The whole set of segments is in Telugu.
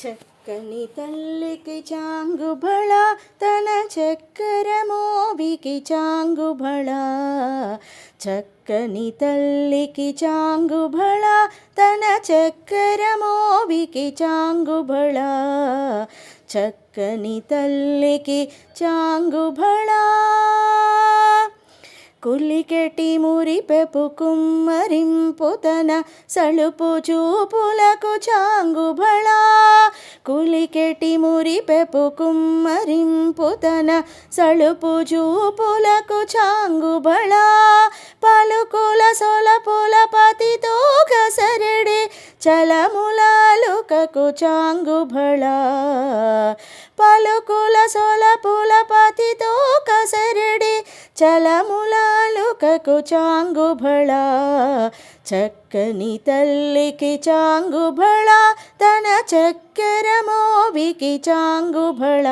చక్కని తల్లికి చాంగుబళ తన చక్కెర మోవికి చాంగుబళ. చక్కని తల్లికి చాంగుబళ తన చక్కెర మోవికి చాంగుబళ. చక్కని తల్లికి చాంగుబళ. కులికెటి మురిపెపు కుమ్మరింపు తన సలుపు చూపులకు చాంగుబళ. కులికెటి మురిపెపు కుమ్మరింపు తన సలుపు చూపులకు చాంగుబళ. పలుకుల సొలపుల పతితో కసరడే చలములాలుకకు చాంగుబళ. పలుకుల సొలపుల పతితో కసరడే చలములాలుకకు చాంగుబళ. చక్కని తల్లికి చాంగుబళ తన చక్కెర మోవికి చాంగుబళ.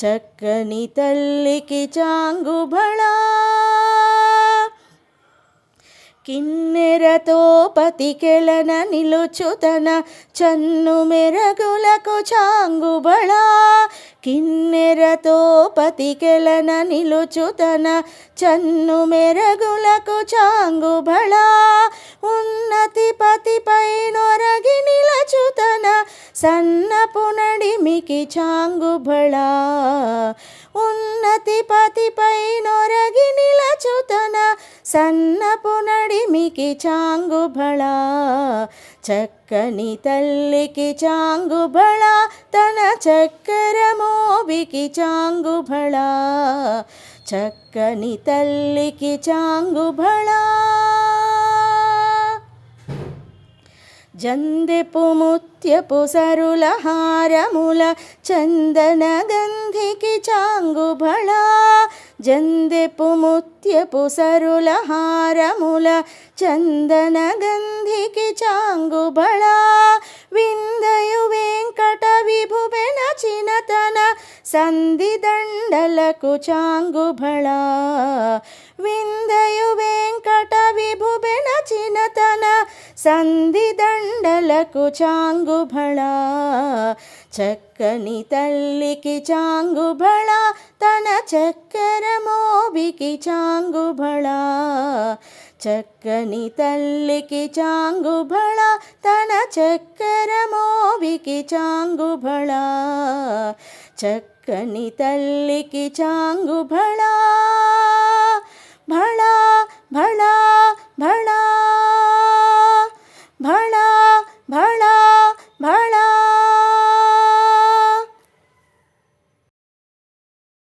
చక్కని తల్లికి చాంగుబళ. కిన్నెరతో పతికెలన నిలుచుతన చన్ను మెరగులకు చాంగుబళ. కిన్నెరతో పతికెలన నిలుచుతన చన్ను మెరగులకు చాంగుబళ. ఉన్నతి పతిపై నొరగి నిలచుతన సన్నపు నడిమికి చాంగుబళ. ఉన్నతి పతిపై నొరగి నిలచుతన సన్నపు నడిమికి చాంగుబళ. చక్కని తల్లికి చాంగుబళ తన చక్కెర మోవికి చాంగుబళ. చక్కని తల్లికి చాంగుబళ. జందెపు ముత్యపు సరుల హారముల చందన గంధికి చాంగుబళ. జందెపు ముత్యపు సరుల హారముల చందన గంధికి చాంగుబళ. విందయు వెంకట విభువెన చినతన సంధి దండలకు చాంగుబళ. విందయు వెంకట విభువెన చినతన సంధి దండలకు చాంగుబళ. చక్కని తల్లికి చాంగుబళ తన చక్కెర మోవికి చాంగుబళ. చక్కని తల్లికి చాంగుబళ తన చక్కెర మోవికి చాంగుబళ. చక్కని తల్లికి చాంగుబళ. భళ భళ భళ భళ భళ